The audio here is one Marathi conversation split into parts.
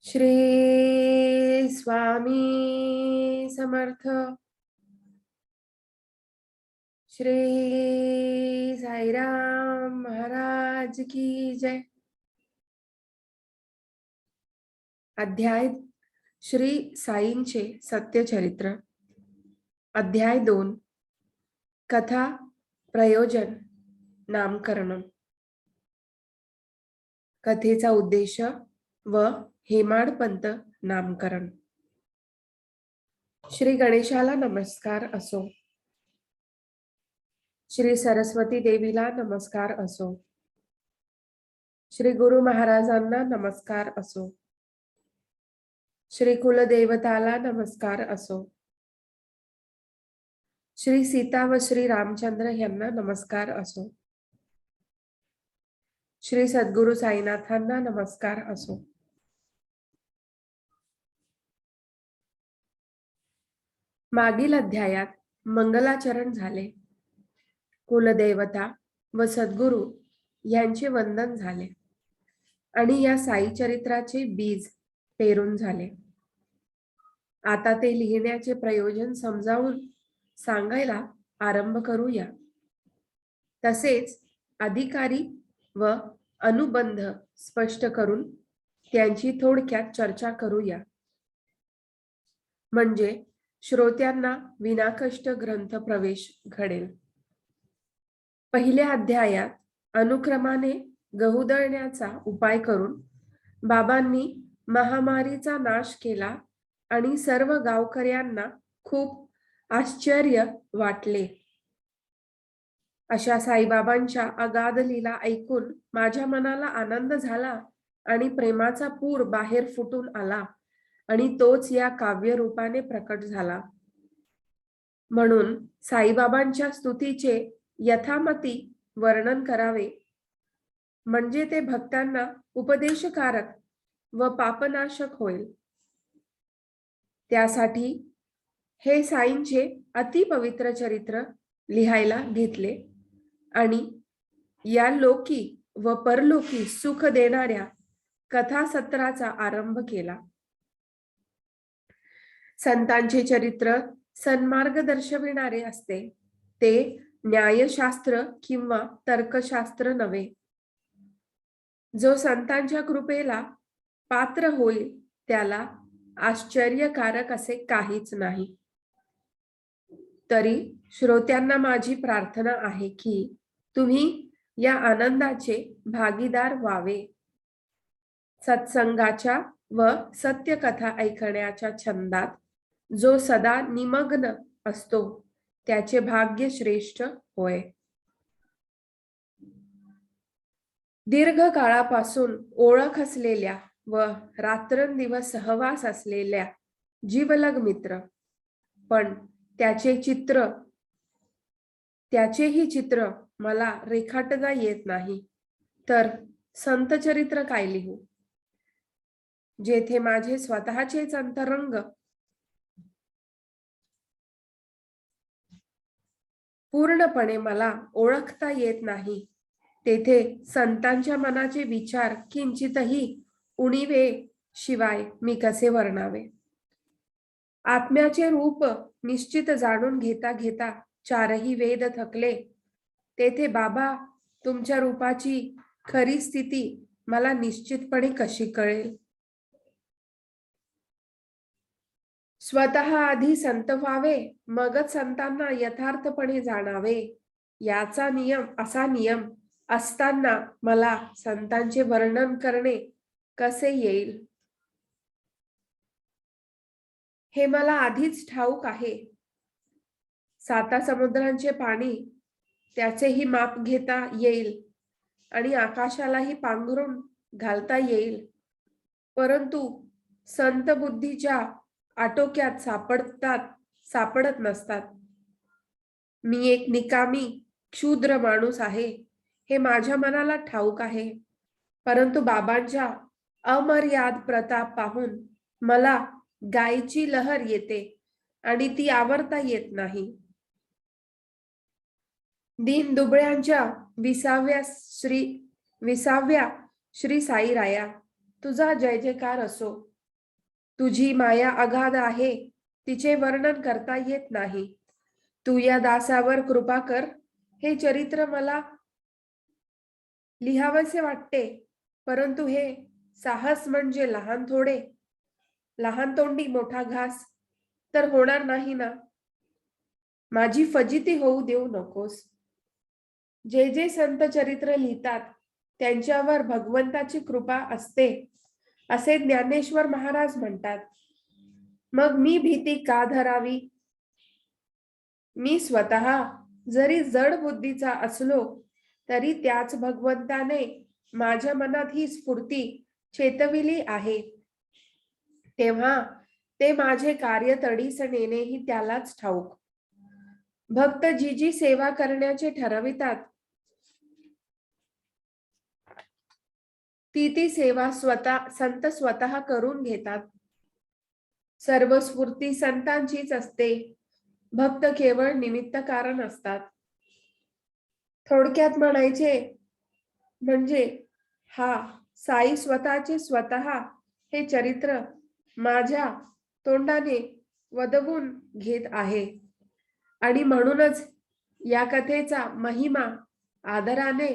श्री स्वामी समर्थ. श्री साईराम महाराज की जय. अध्याय श्री साईंचे सत्यचरित्र. अध्याय 2. कथा प्रयोजन नामकरण. कथेचा उद्देश व हेमाडपंत नामकरण. श्री गणेशाला नमस्कार असो. श्री सरस्वती देवीला नमस्कार असो. श्री गुरु महाराजांना नमस्कार असो. श्री कुलदेवताला नमस्कार असो. श्री सीता व श्री रामचंद्र यांना नमस्कार असो. श्री सद्गुरु साईनाथांना नमस्कार असो. मागील अध्यायात मंगलाचरण झाले. कुलदेवता व सद्गुरु यांचे वंदन झाले आणि या साई चरित्राचे बीज पेरून झाले. आता ते लिहिण्याचे प्रयोजन समजावून सांगायला आरंभ करूया. तसेच अधिकारी व अनुबंध स्पष्ट करून त्यांची थोडक्यात चर्चा करूया. म्हणजे श्रोत्यांना विनाकष्ट ग्रंथ प्रवेश घडेल. पहिल्या अध्यायात अनुक्रमाने गहू दळण्याचा उपाय करून बाबांनी महामारीचा नाश केला आणि सर्व गावकऱ्यांना खूप आश्चर्य वाटले. अशा साईबाबांच्या अगाध लीला ऐकून माझ्या मनाला आनंद झाला आणि प्रेमाचा पूर बाहेर फुटून आला आणि तोच या काव्य रूपाने प्रकट झाला. म्हणून साईबाबांच्या स्तुतीचे यथामती वर्णन करावे, म्हणजे ते भक्तांना उपदेशकारक व पापनाशक होईल. त्यासाठी हे साईंचे अतिपवित्र चरित्र लिहायला घेतले आणि या लोकी व परलोकी सुख देणाऱ्या कथासत्राचा आरंभ केला. संतांचे चरित्र सन्मार्ग दर्शविणारे असते. ते न्यायशास्त्र किंवा तर्कशास्त्र नव्हे. जो संतांच्या कृपेला पात्र होईल त्याला आश्चर्यकारक असे काहीच नाही. तरी श्रोत्यांना माझी प्रार्थना आहे की तुम्ही या आनंदाचे भागीदार व्हावे. सत्संगाच्या व सत्यकथा ऐकण्याच्या छंदात जो सदा निमग्न असतो त्याचे भाग्य श्रेष्ठ होय. दीर्घ काळापासून ओळख असलेल्या व रात्रंदिवस सहवास असलेल्या जीवलग मित्र, पण त्याचेही चित्र मला रेखाटता येत नाही, तर संतचरित्र काय लिहू, जेथे माझे स्वतःचेच अंतरंग पूर्णपणे मला ओळखता येत नाही. तेथे संतांच्या मनाचे विचार किंचितही उणीवे शिवाय मी कसे वर्णावे. आत्म्याचे रूप निश्चित जाणून घेता घेता चारही वेद थकले. तेथे बाबा तुमच्या रूपाची खरी स्थिती मला निश्चितपणे कशी कळेल. स्वतः आधी संत व्हावे, मगच संतांना यथार्थपणे जाणावे, असा नियम असताना मला संतांचे वर्णन करणे कसे येईल. हे मला आधीच ठाऊक आहे. 7 समुद्रांचे पाणी त्याचेही माप घेता येईल आणि आकाशालाही पांघरून घालता येईल, परंतु संत बुद्धीच्या आटोक्यात सापडत नसतात. मी एक निकामी क्षुद्र माणूस आहे हे माझ्या मनाला ठाऊक आहे, परंतु बाबांच्या अमर्याद प्रताप पाहून मला गायची लहर येते आणि ती आवरता येत नाही. दीन दुबळ्यांच्या विसाव्या श्री साईराया तुझा जय जयकार असो. तुझी माया अगाध आहे, तिचे वर्णन करता येत नाही. तू या दासावर कृपा कर. हे चरित्र मला लिहावेसे वाटते, परंतु हे साहस म्हणजे लहान तोंडी मोठा घास तर होणार नाही ना. माझी फजिती होऊ देऊ नकोस. जे जे संत चरित्र लिहितात त्यांच्यावर भगवंताची कृपा असते असे ज्ञानेश्वर महाराज म्हणतात. मग मी भीती का धरावी? मी स्वतः जरी जड बुद्धीचा असलो तरी त्याच भगवंताने माझ्या मनात ही स्फूर्ती चेतविली आहे, तेव्हा ते माझे कार्य तडीस नेणेही त्यालाच ठाऊक. भक्त जी जी सेवा करण्याचे ठरवितात ती सेवा संत स्वतः करून घेतात. सर्व स्फूर्ती संतांचीच असते. भक्त केवळ निमित्त कारण असतात. थोडक्यात म्हणायचे म्हणजे हा साई स्वतःचे स्वतः हे चरित्र माझ्या तोंडाने वदवून घेत आहे आणि म्हणूनच या कथेचा महिमा आदराने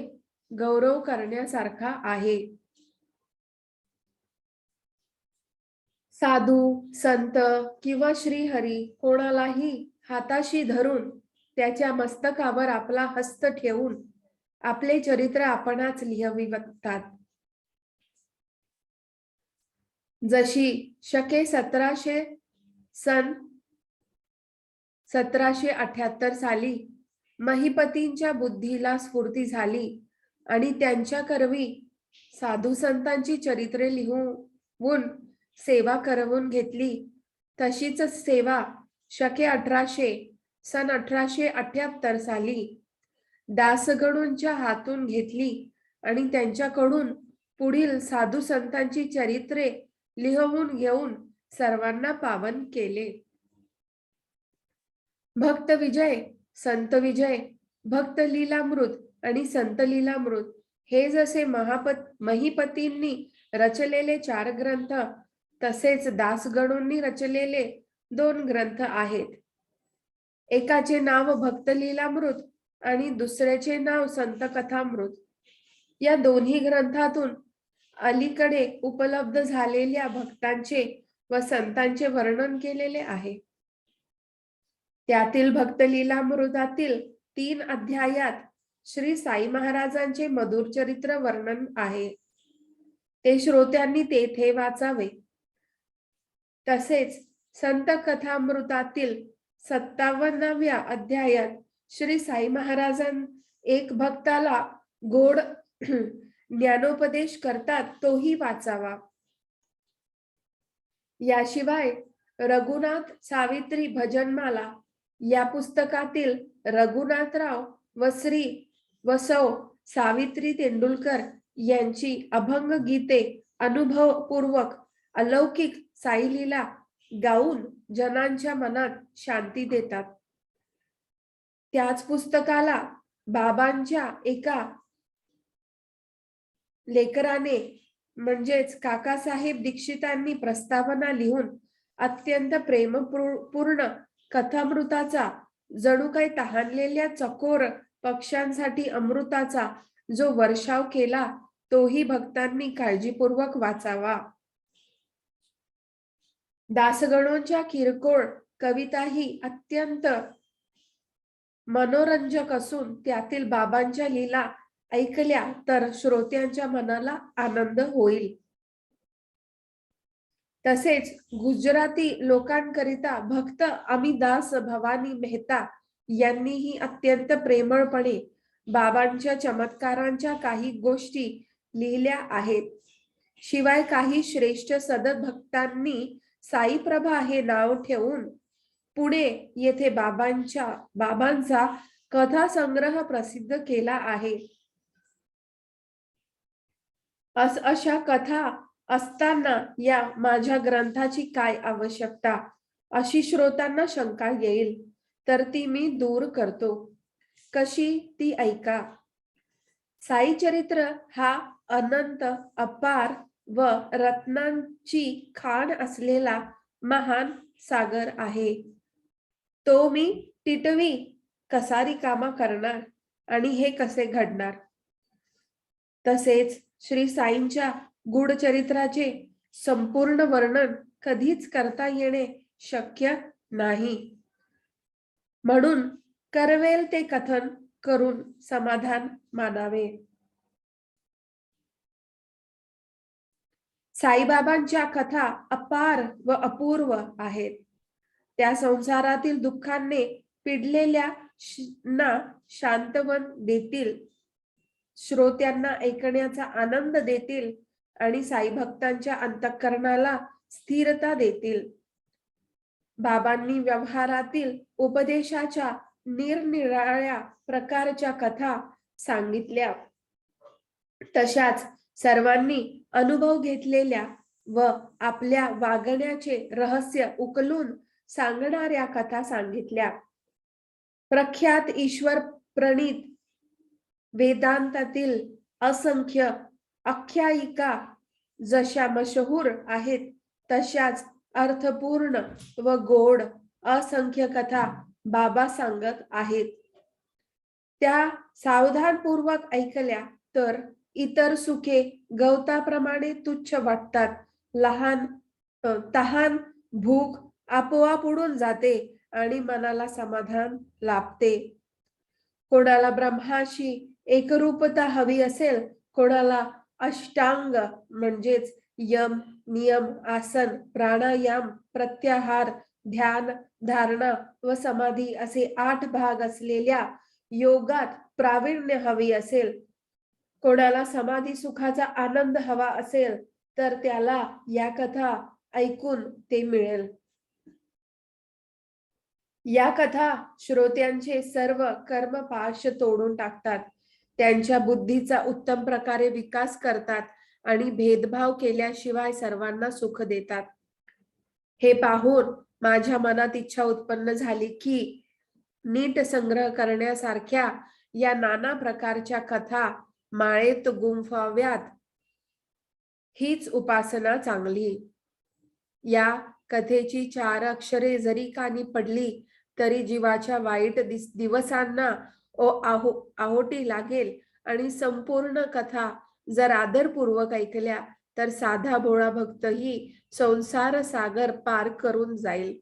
गौरव करण्यासारखा आहे. साधू संत किंवा श्रीहरी कोणालाही हाताशी धरून त्याच्या मस्तकावर आपला हस्त ठेवून आपले चरित्र आपणाच लिहवितात. जशी शके 1778 साली महिपतींच्या बुद्धीला स्फूर्ती झाली आणि त्यांच्या करवी साधू संतांची चरित्रे लिहून सेवा करवून घेतली, तशीच सेवा शके 1878 साली दासगणूंच्या हातून घेतली आणि त्यांच्याकडून पुढील साधू संतांची चरित्रे लिहून घेऊन सर्वांना पावन केले. भक्त विजय, संत विजय, भक्त लीलामृत आणि संत लीलामृत हे जसे महिपतींनी रचलेले 4 ग्रंथ तसेच दासगणूंनी रचलेले 2 ग्रंथ आहेत. एकाचे नाव भक्त लीलामृत आणि दुसऱ्याचे नाव संत कथामृत. या दोन्ही ग्रंथातून अलीकडे उपलब्ध झालेल्या भक्तांचे व संतांचे वर्णन केलेले आहे. त्यातील भक्त लीलामृतातील 3 अध्यायात श्री साई महाराजांचे मधुर चरित्र वर्णन आहे. ते श्रोत्यांनी तेथे वाचावे. तसेच संत कथामृतातील 57व्या अध्यायात श्री साई महाराजां एक भक्ताला गोड ज्ञानोपदेश करतात, तोही वाचावा. याशिवाय रघुनाथ सावित्री भजनमाला या पुस्तकातील रघुनाथराव व श्री वसव सावित्री तेंडुलकर यांची अभंग गीते अनुभवपूर्वक अलौकिक साईलीला गाऊन जनांच्या मनात शांती देतात. त्याच पुस्तकाला बाबांच्या एका लेकराने म्हणजेच काकासाहेब दीक्षितांनी प्रस्तावना लिहून अत्यंत प्रेमपूर्ण कथामृताचा जणू काही तहानलेल्या चकोर पक्ष्यांसाठी अमृताचा जो वर्षाव केला, तोही भक्तांनी काळजीपूर्वक वाचावा. दासगणोंच्या किरकोळ कविताही अत्यंत मनोरंजक असून त्यातील बाबांच्या लीला ऐकल्या तर श्रोत्यांच्या मनाला आनंद होईल. तसेच गुजराती लोकांकरिता भक्त अमिदास भवानी मेहता यांनीही अत्यंत प्रेमळपणे बाबांच्या चमत्कारांच्या काही गोष्टी लिहिल्या आहेत. शिवाय काही श्रेष्ठ सद्भक्तांनी साईप्रभा हे नाव ठेवून पुणे येथे बाबांचा कथा संग्रह प्रसिद्ध केला आहे. अशा कथा असताना या माझ्या ग्रंथाची काय आवश्यकता अशी श्रोतांना शंका येईल, तर ती मी दूर करतो. कशी ती ऐका. साई चरित्र हा अनंत, अपार व रत्नांची खाण असलेला महान सागर आहे. तो मी टिटवी कसा रिकामा करणार आणि हे कसे घडणार. तसेच श्री साईंच्या गुढचरित्राचे संपूर्ण वर्णन कधीच करता येणे शक्य नाही. म्हणून करवेल ते कथन करून समाधान मानावे. साईबाबांच्या कथा अपार व अपूर्व आहेत. त्या संसारातील दुःखाने पिडलेल्या ना शांतवन देतील, श्रोत्यांना ऐकण्याचा आनंद देतील आणि साई भक्तांच्या अंतःकरणाला स्थिरता देतील. बाबांनी व्यवहारातील उपदेशाच्या निरनिराळ्या प्रकारच्या कथा सांगितल्या. तशाच सर्वांनी अनुभव घेतलेल्या व आपल्या वागण्याचे रहस्य उकलून सांगणाऱ्या कथा सांगितल्या. प्रख्यात ईश्वर प्रणीत वेदांतातील असंख्य आख्यायिका जशा मशहूर आहेत, तशाच अर्थपूर्ण व गोड असंख्य कथा बाबा सांगत आहेत. त्या सावधानपूर्वक ऐकल्या तर इतर सुखे गवताप्रमाणे तुच्छ वाटतात. तहान भूक आपोआप उडून जाते आणि मनाला समाधान लाभते. कोणाला ब्रह्माशी एकरूपता हवी असेल, कोणाला अष्टांग म्हणजेच यम, नियम, आसन, प्राणायाम, प्रत्याहार, ध्यान, धारणा व समाधी असे 8 भाग असलेल्या योगात प्रावीण्य हवी असेल, कोणाला समाधी सुखाचा आनंद हवा असेल, तर त्याला या कथा ऐकून ते मिळेल. या कथा श्रोत्यांचे सर्व कर्मपाश तोडून टाकतात, त्यांच्या बुद्धीचा उत्तम प्रकारे विकास करतात आणि भेदभाव केल्याशिवाय सर्वांना सुख देतात. हे पाहून माझ्या मनात इच्छा उत्पन्न झाली की नीट संग्रह करण्यासारख्या या नाना प्रकारच्या कथा माळेत गुंफाव्यात. हीच उपासना चांगली. या कथेची 4 अक्षरे जरी कानी पडली तरी जीवाच्या वाईट दिवसांना आहोटी लागेल आणि संपूर्ण कथा जर आदरपूर्वक ऐकल्या तर साधा भोळा भक्तही संसार सागर पार करून जाईल.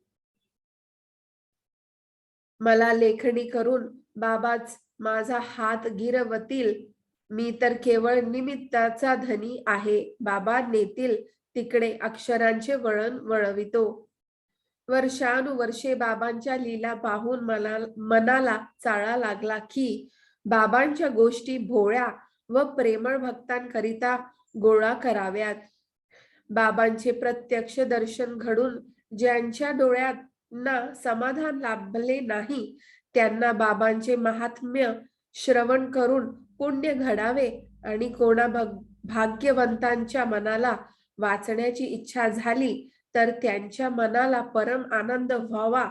मला लेखणी करून बाबाच माझा हात गिरवतील. मी तर केवळ निमित्ताचा धनी आहे. बाबा नेतील तिकडे अक्षरांचे वळण वळवितो. वर्षानुवर्षे बाबांच्या लीला पाहून मनाला चाळा लागला की बाबांच्या गोष्टी भोळ्या व प्रेमळ भक्तांकरिता गोळा कराव्यात. बाबांचे प्रत्यक्ष दर्शन घडून ज्यांच्या डोळ्यात ना समाधान लाभले नाही, त्यांना बाबांचे महात्म्य श्रवण करून पुण्य घडावे आणि कोणा भाग्यवंतांच्या मनाला वाचण्याची इच्छा झाली तर त्यांच्या मनाला परम आनंद व्हावा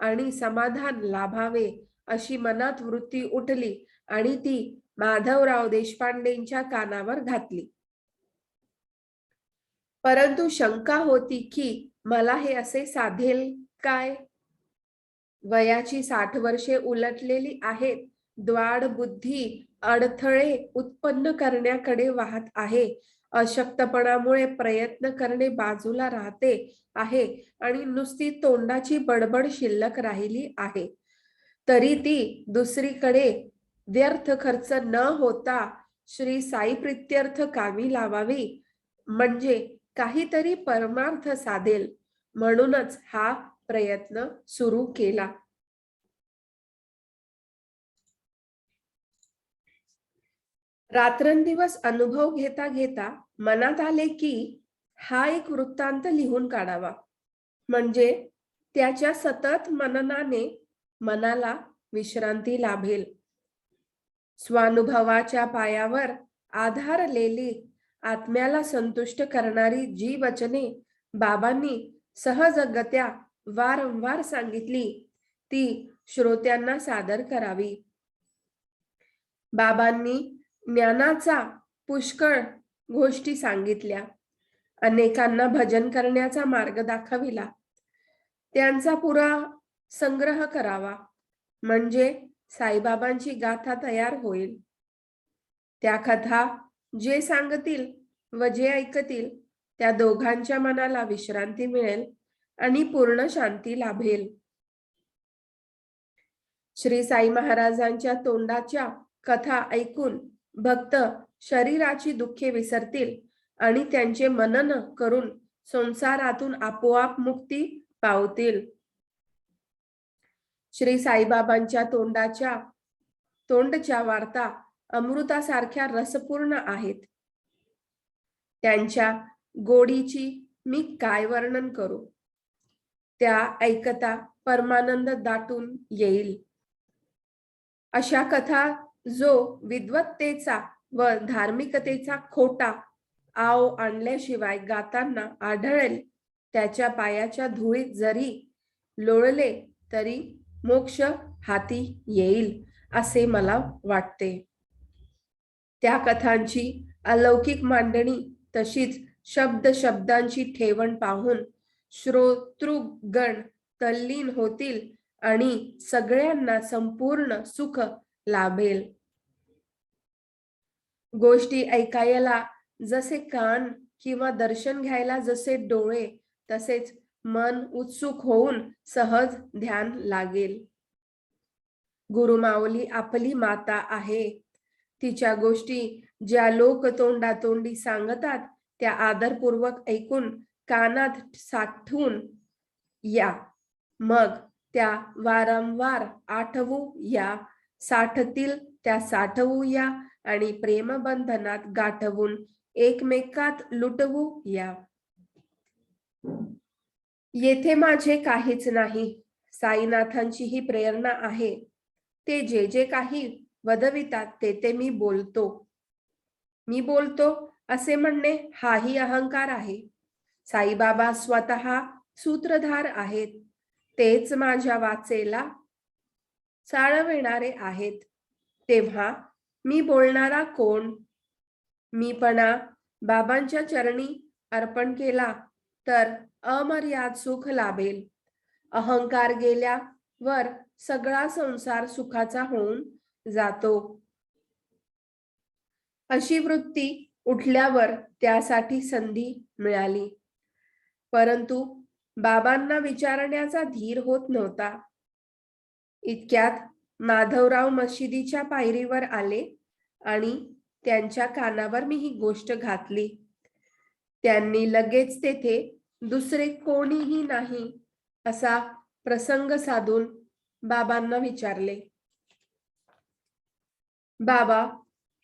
आणि समाधान लाभावे अशी मनात वृत्ती उठली आणि ती माधवराव देशपांडेंच्या कानावर घातली. परंतु शंका होती की मला हे असे साधेल काय. वयाची 60 वर्षे उलटलेली आहेत. द्वाड बुद्धी अडथळे उत्पन्न करण्याकडे वाहत आहे. अशक्तपणामुळे प्रयत्न करणे बाजूला राहते आहे आणि नुसती तोंडाची बडबड शिल्लक राहिली आहे. तरी ती दुसरीकडे व्यर्थ खर्च न होता श्री साई प्रित्यर्थ कामी लावावी, म्हणजे काहीतरी परमार्थ साधेल. म्हणूनच हा प्रयत्न सुरू केला. रात्रंदिवस अनुभव घेता घेता मनात आले की हा एक वृत्तांत लिहून काढावा, म्हणजे त्याच्या सतत मननाने मनाला विश्रांती लाभेल. स्वानुभवाच्या पायावर आधारलेली आत्म्याला संतुष्ट करणारी जी वचने बाबांनी सहजगत्या वारंवार सांगितली ती श्रोत्यांना सादर करावी. बाबांनी ज्ञानाचा पुष्कळ गोष्टी सांगितल्या. अनेकांना भजन करण्याचा मार्ग दाखविला. त्यांचा पुरा संग्रह करावा, म्हणजे साईबाबांची गाथा तयार होईल. त्या कथा जे सांगतील व जे ऐकतील त्या दोघांच्या मनाला विश्रांती मिळेल आणि पूर्ण शांती लाभेल. श्री साई महाराजांच्या तोंडाच्या कथा ऐकून भक्त शरीराची दुःखे विसरतील आणि त्यांचे मनन करून संसारातून आपोआप मुक्ती पावतील. श्री साईबाबांच्या तोंडच्या वार्ता अमृतासारख्या रसपूर्ण आहेत. त्यांच्या गोडीची मी काय वर्णन करू. त्या ऐकता परमानंद दाटून येईल. अशा कथा जो विद्वत्तेचा व धार्मिकतेचा खोटा आव आणल्याशिवाय गाताना आढळेल, त्याच्या पायाच्या धुळीत जरी लोळले तरी मोक्ष हाती येईल असे मला वाटते. त्या कथांची अलौकिक मांडणी तशीच शब्दांची ठेवण पाहून श्रोतृगण तल्लीन होतील आणि सगळ्यांना संपूर्ण सुख लाभेल. गोष्टी ऐकायला जसे कान किंवा दर्शन घ्यायला जसे डोळे, तसेच मन उत्सुक होऊन सहज ध्यान लागेल. गुरुमाऊली आपली माता आहे. तिच्या गोष्टी ज्या लोक तोंडातोंडी सांगतात त्या आदरपूर्वक ऐकून कानात साठवून या, मग त्या वारंवार आठवू या, साठतील त्या साठवू या आणि प्रेमबंधनात गाठवून एकमेकात लुटवू या. येथे माझे काहीच नाही. साईनाथांची ही प्रेरणा आहे. ते जे जे काही वदवितात ते मी बोलतो असे म्हणणे हाही अहंकार आहे. साईबाबा स्वतः सूत्रधार आहेत. तेच माझ्या वाचेला चालविणारे आहेत. तेव्हा मी बोलणारा कोण? मीपणा बाबांच्या चरणी अर्पण केला तर अमर्याद सुख लाभेल. अहंकार गेल्यावर सगळा संसार सुखाचा होऊन जातो. अशी वृत्ती उठल्यावर त्यासाठी संधी मिळाली, परंतु बाबांना विचारण्याचा धीर होत नव्हता. इतक्यात माधवराव मशिदीच्या पायरीवर आले आणि त्यांच्या कानावर मी ही गोष्ट घातली. त्यांनी लगेच तेथे दुसरे कोणीही नाही असा प्रसंग साधून बाबांना विचारले, बाबा,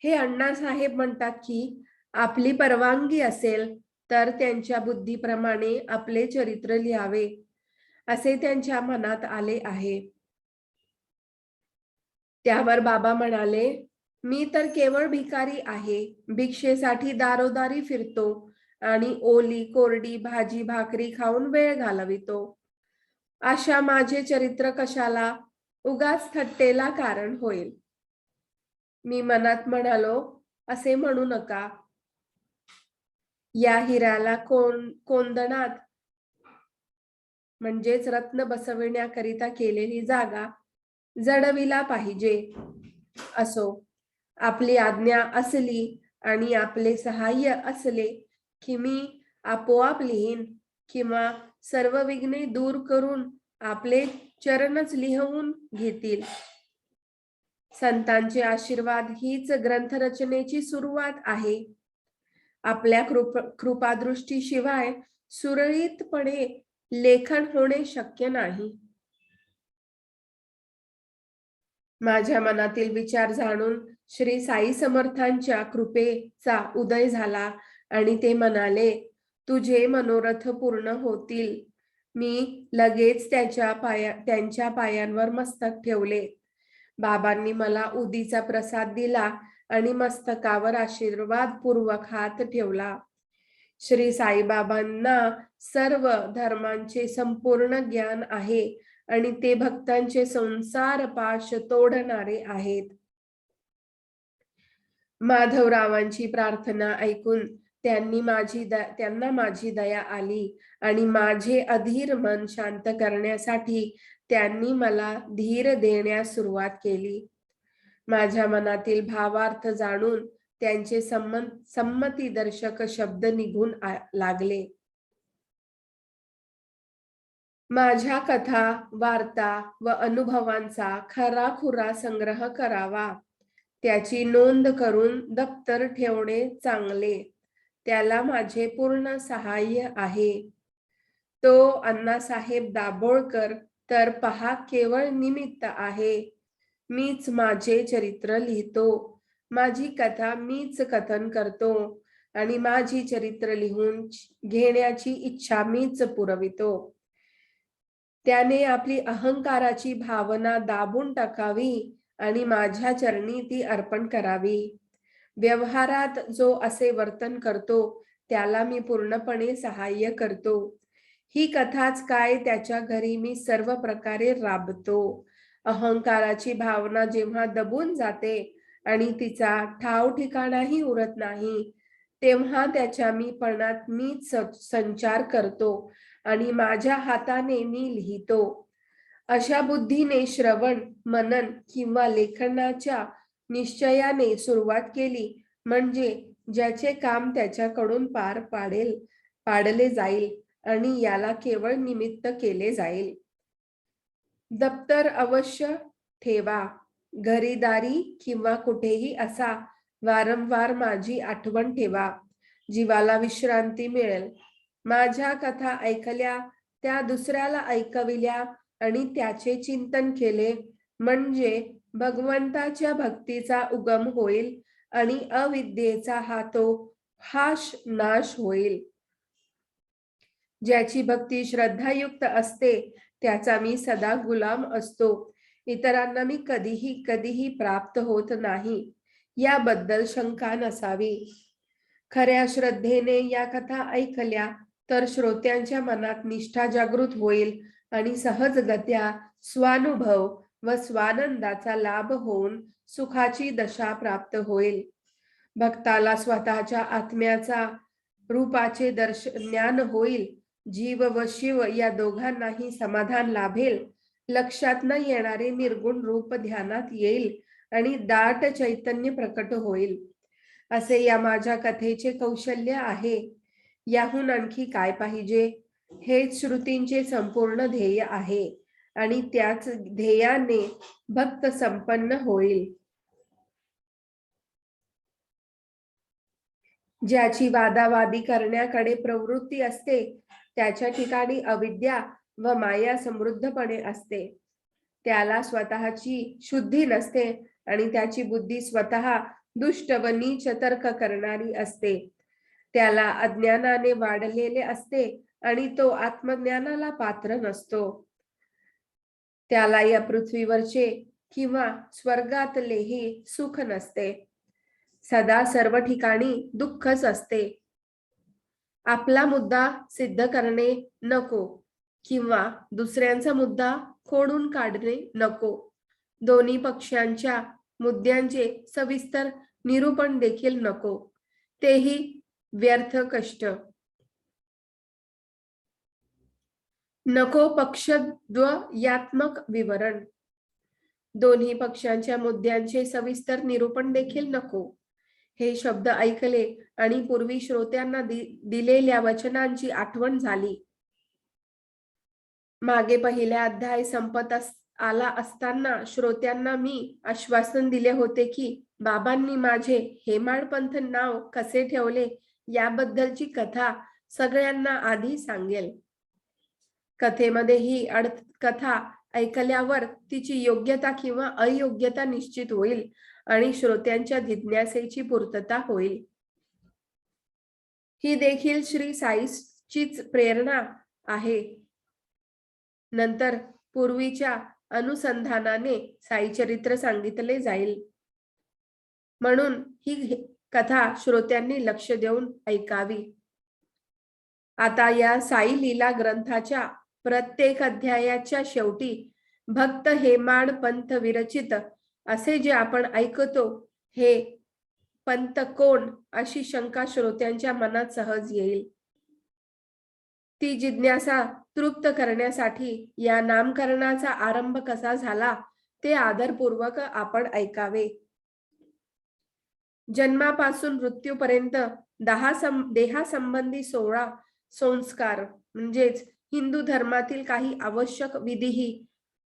हे अण्णासाहेब म्हणतात की आपली परवानगी असेल तर त्यांच्या बुद्धीप्रमाणे आपले चरित्र लिहावे असे त्यांच्या मनात आले आहे. त्यावर बाबा म्हणाले, मी तर केवळ भिकारी आहे. भिक्षेसाठी दारोदारी फिरतो आणि ओली कोरडी भाजी भाकरी खाऊन वेळ घालवितो. अशा माझे चरित्र कशाला उगाच थट्टेला कारण होईल. मी मनात म्हणालो, असे म्हणू नका. या हिऱ्याला कोंदणात म्हणजेच रत्न बसविण्याकरिता केलेली जागा जडविला पाहिजे. असो, आपली आज्ञा असली आणि आपले सहाय्य असले की मी आपोआप लिहीन किंवा सर्व विघ्ने दूर करून आपले चरणच लिहून घेतील. संतांचे आशीर्वाद हीच ग्रंथरचनेची सुरुवात आहे. आपल्या कृपादृष्टीशिवाय सुरळीतपणे लेखन होणे शक्य नाही. माझ्या मनातील विचार जाणून श्री साई समर्थांच्या कृपेचा उदय झाला आणि ते म्हणाले, तुझे मनोरथ पूर्ण होतील. मी लगेच त्यांच्या पायांवर मस्तक ठेवले. बाबांनी मला उदीचा प्रसाद दिला आणि मस्तकावर आशीर्वाद पूर्वक हात ठेवला. श्री साईबाबांना सर्व धर्मांचे संपूर्ण ज्ञान आहे आणि ते भक्तांचे संसार पाश तोडणारे आहेत. माधवरावांची प्रार्थना ऐकून त्यांना माझी दया आली आणि माझे अधीर मन शांत करण्यासाठी त्यांनी मला धीर देण्यास सुरुवात केली. माझ्या मनातील भावार्थ जाणून त्यांचे संमतीदर्शक शब्द निघून लागले. माझ्या कथा, वार्ता व अनुभवांचा खराखुरा संग्रह करावा. त्याची नोंद करून दप्तर ठेवणे चांगले. त्याला माझे पूर्ण सहाय्य आहे. तो अण्णासाहेब दाभोळकर तर पहा केवळ निमित्त आहे. मीच माझे चरित्र लिहितो. माझी कथा मीच कथन करतो आणि माझी चरित्र लिहून घेण्याची इच्छा मीच पुरवितो. त्याने आपली अहंकाराची भावना दाबून टाकावी आणि माझ्या चरणी ती अर्पण करावी. व्यवहारात जो असे वर्तन करतो त्याला मी पूर्णपणे सहाय्य करतो. ही कथाच काय, त्याच्या घरी मी सर्व प्रकारे राबतो. अहंकाराची भावना जेव्हा दबून जाते आणि तिचा ठाव ठिकाणाही उरत नाही, तेव्हा त्याच्या मीपणात मीच संचार करतो आणि माझ्या हाताने मी लिहितो. अशा बुद्धीने श्रवण, मनन किंवा लेखनाच्या निश्चयाने सुरुवात केली म्हणजे ज्याचे काम त्याच्याकडून पार पाडले जाईल आणि याला केवळ निमित्त केले जाईल. दप्तर अवश्य ठेवा. घरीदारी किंवा कुठेही असा वारंवार माझी आठवण ठेवा. जीवाला विश्रांती मिळेल. माझ्या कथा ऐकल्या, त्या दुसऱ्याला ऐकविल्या आणि त्याचे चिंतन केले म्हणजे भगवंताच्या भक्तीचा उगम होईल आणि अविद्येचा नाश होईल. ज्याची भक्ती श्रद्धायुक्त असते त्याचा मी सदा गुलाम असतो. इतरांना मी कधीही प्राप्त होत नाही, याबद्दल शंका नसावी. खऱ्या श्रद्धेने या कथा ऐकल्या तर श्रोत्यांच्या मनात निष्ठा जागृत होईल आणि सहजगत्या स्वानुभव व स्वानंदाचा लाभ होऊन सुखाची दशा प्राप्त होईल. भक्ताला स्वतःच्या आत्म्याचा रूपाचे ज्ञान होईल. जीव व शिव या दोघांनाही समाधान लाभेल. लक्षात न येणारे निर्गुण रूप ध्यानात येईल आणि दाट चैतन्य प्रकट होईल. असे या माझ्या कथेचे कौशल्य आहे. याहून आणखी काय पाहिजे? हेच श्रुतींचे संपूर्ण ध्येय आहे आणि त्याच ध्येयाने भक्त संपन्न होईल. ज्याची वादावादी करण्याकडे प्रवृत्ती असते त्याच्या ठिकाणी अविद्या व माया समृद्धपणे असते. त्याला स्वतःची शुद्धी नसते आणि त्याची बुद्धी स्वतः दुष्ट व नीच तर्क करणारी असते. त्याला अज्ञानाने वाढलेले असते आणि तो आत्मज्ञानाला पात्र नसतो. त्याला या पृथ्वीवरचे किंवा स्वर्गातलेही सुख नसते. सदा सर्व ठिकाणी दुःखच असते. आपला मुद्दा सिद्ध करणे नको किंवा दुसऱ्यांचा मुद्दा खोडून काढणे नको. दोन्ही पक्षांच्या मुद्द्यांचे सविस्तर निरूपण देखील नको, तेही व्यर्थ कष्ट. नको पक्षद्वयात्मक विवरण. दोन्ही पक्षांच्या मुद्द्यांचे सविस्तर निरूपण देखील नको. हे शब्द ऐकले आणि पूर्वी श्रोत्यांना दिलेल्या वचनांची आठवण झाली. मागे पहिला अध्याय संपत आला असताना श्रोत्यांना मी आश्वासन दिले होते की बाबांनी माझे हेमाडपंथ नाव कसे ठेवले याबद्दलची कथा सगळ्यांना आधी सांगेल. कथेमध्ये ही कथा ऐकल्यावर तिची योग्यता किंवा अयोग्यता निश्चित होईल आणि श्रोत्यांच्या जिज्ञासेची पूर्तता होईल. ही देखील श्री साईचीच प्रेरणा आहे. नंतर पूर्वीच्या अनुसंधानाने साई चरित्र सांगितले जाईल. म्हणून ही कथा श्रोत्यांनी लक्ष देऊन ऐकावी. आता या साई लीला ग्रंथाच्या प्रत्येक अध्यायाच्या शेवटी भक्त हेमाड पंथ विरचित असे जे आपण ऐकतो हे पंत कोण अशी शंका श्रोत्यांच्या मनात सहज येईल. ती जिज्ञासा तृप्त करण्यासाठी या नामकरणाचा आरंभ कसा झाला ते आदरपूर्वक आपण ऐकावे. जन्मापासून मृत्यूपर्यंत देहासंबंधी 16 संस्कार म्हणजेच हिंदू धर्मातील काही आवश्यक विधीही,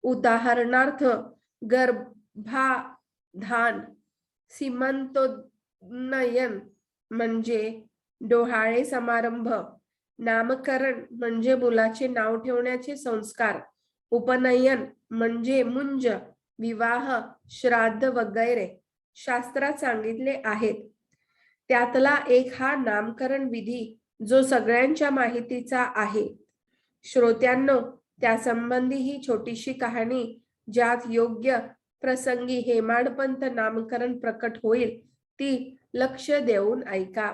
उदाहरणार्थ गर्भाधान, सीमंतोन्नयन म्हणजे डोहाळे समारंभ, नामकरण म्हणजे मुलाचे नाव ठेवण्याचे संस्कार, उपनयन म्हणजे मुंज, विवाह, श्राद्ध वगैरे शास्त्रात सांगितले आहेत. त्यातला एक हा नामकरण विधी जो सगळ्यांच्या माहितीचा आहे. श्रोत्यांनो, त्या संबंधी ही छोटीशी कहाणी ज्यात योग्य प्रसंगी हेमाडपंत नामकरण प्रकट होईल ती लक्ष देऊन ऐका.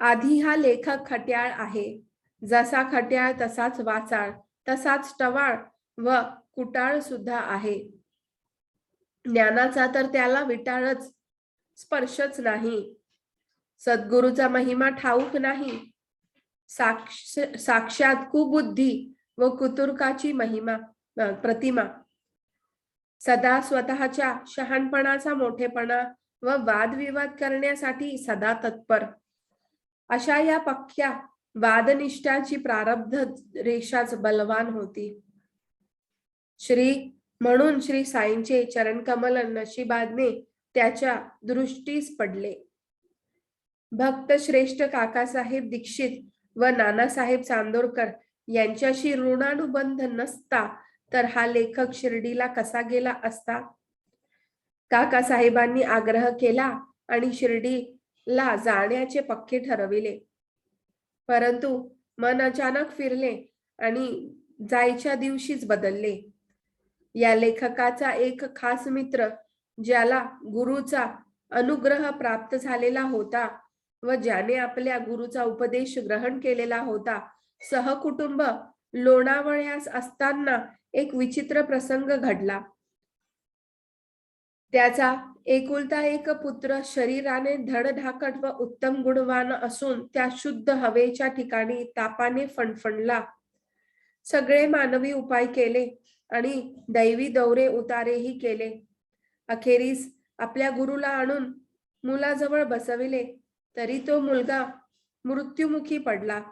आधी हा लेखक खट्याळ आहे. जसा खट्याळ तसाच वाचाळ, तसाच टवाळ व कुटाळ सुद्धा आहे. ज्ञानाचा तर त्याला विटाळच, स्पर्शच नाही. सद्गुरूचा महिमा ठाऊक नाही. साक्षात कुबुद्धी व कुतुर्काची महिमा प्रतिमा. सदा स्वतःच्या शहाणपणाचा मोठेपणा व वादविवाद करण्यासाठी सदा तत्पर. अशा या पक्क्या वादनिष्ठाची प्रारब्ध रेषाच बलवान होती. म्हणून श्री साईंचे चरणकमल नशिबाने त्याच्या दृष्टीस पडले. भक्त श्रेष्ठ काकासाहेब दीक्षित व नानासाहेब चांदोरकर यांच्याशी ऋणानुबंध नसता तर हा लेखक शिर्डीला कसा गेला असता. काकासाहेबांनी आग्रह केला आणि शिर्डीला जाण्याचे पक्के ठरविले. परंतु मन अचानक फिरले आणि जायच्या दिवशीच बदलले. या लेखकाचा एक खास मित्र, ज्याला गुरुचा अनुग्रह प्राप्त झालेला होता व ज्याने आपल्या गुरुचा उपदेश ग्रहण केलेला होता, सहकुटुंब लोणावळ्यास असताना एक विचित्र प्रसंग घडला. त्याचा एकुलता एक पुत्र शरीराने धडधाकट व उत्तम गुणवान असून त्या शुद्ध हवेच्या ठिकाणी तापाने फणफणला. सगळे मानवी उपाय केले आणि दैवी दौरे उतारेही केले. अखेरीस आपल्या गुरुला आणून मुलाजवळ बसविले तरी तो मुलगा मृत्युमुखी पडला.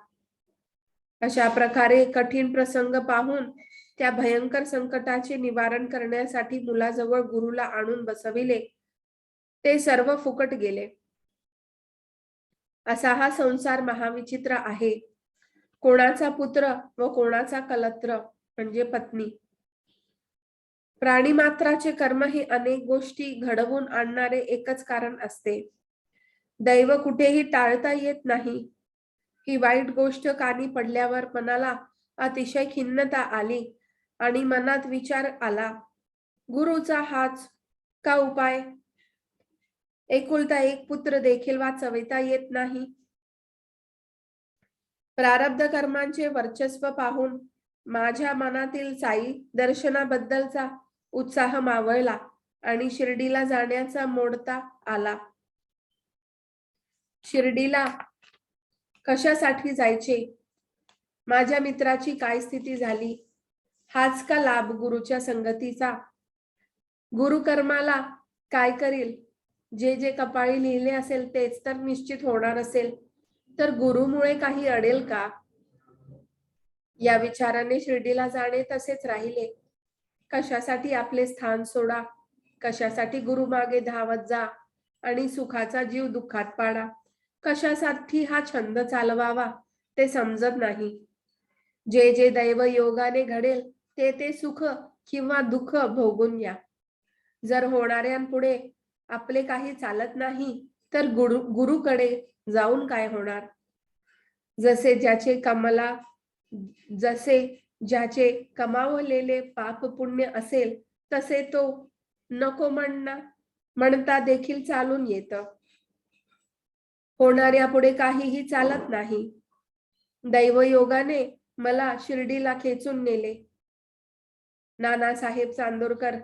अशा प्रकारे कठीण प्रसंग पाहून त्या भयंकर संकटाचे निवारण करण्यासाठी मुलाजवळ गुरुला आणून बसविले ते सर्व फुकट गेले. असा हा संसार महाविचित्र आहे. कोणाचा पुत्र व कोणाचा कलत्र म्हणजे पत्नी. प्राणीमात्राचे कर्म ही अनेक गोष्टी घडवून आणणारे एकच कारण असते. दैव कुठेही टाळता येत नाही. ही वाईट गोष्ट कानी पडल्यावर मनाला अतिशय खिन्नता आली आणि मनात विचार आला, गुरुचा हाच का उपाय? एकुलता एक पुत्र देखील वाचविता येत नाही. प्रारब्ध कर्मांचे वर्चस्व पाहून माझ्या मनातील साई दर्शनाबद्दलचा उत्साह मावळला आणि शिर्डीला जाण्याचा मोडता आला. शिर्डीला कशासाठी जायचे? माझ्या मित्राची काय स्थिती झाली? हाच का लाभ गुरुच्या संगतीचा? गुरु कर्माला काय करील? जे जे कपाळी लिहिले असेल तेच तर निश्चित होणार असेल, तर गुरुमुळे काही अडेल का? या विचाराने शिर्डीला जाणे तसेच राहिले. कशासाठी आपले स्थान सोडा? कशासाठी गुरु मागे धावत जा आणि सुखाचा जीव दुःखात पाडा? कशासाठी हा छंद चालवावा ते समजत नाही. जे जे दैव योगाने घडेल ते ते सुख किंवा दुःख भोगून या. जर होणाऱ्यांपुढे आपले काही चालत नाही तर गुरुकडे जाऊन काय होणार? जसे ज्याचे कमावलेले पाप पुण्य असेल तसे तो नको म्हणता देखील चालून येत. होणाऱ्या पुढे काहीही चालत नाही. दैवयोगाने मला शिर्डीला खेचून नेले. नानासाहेब चांदोरकर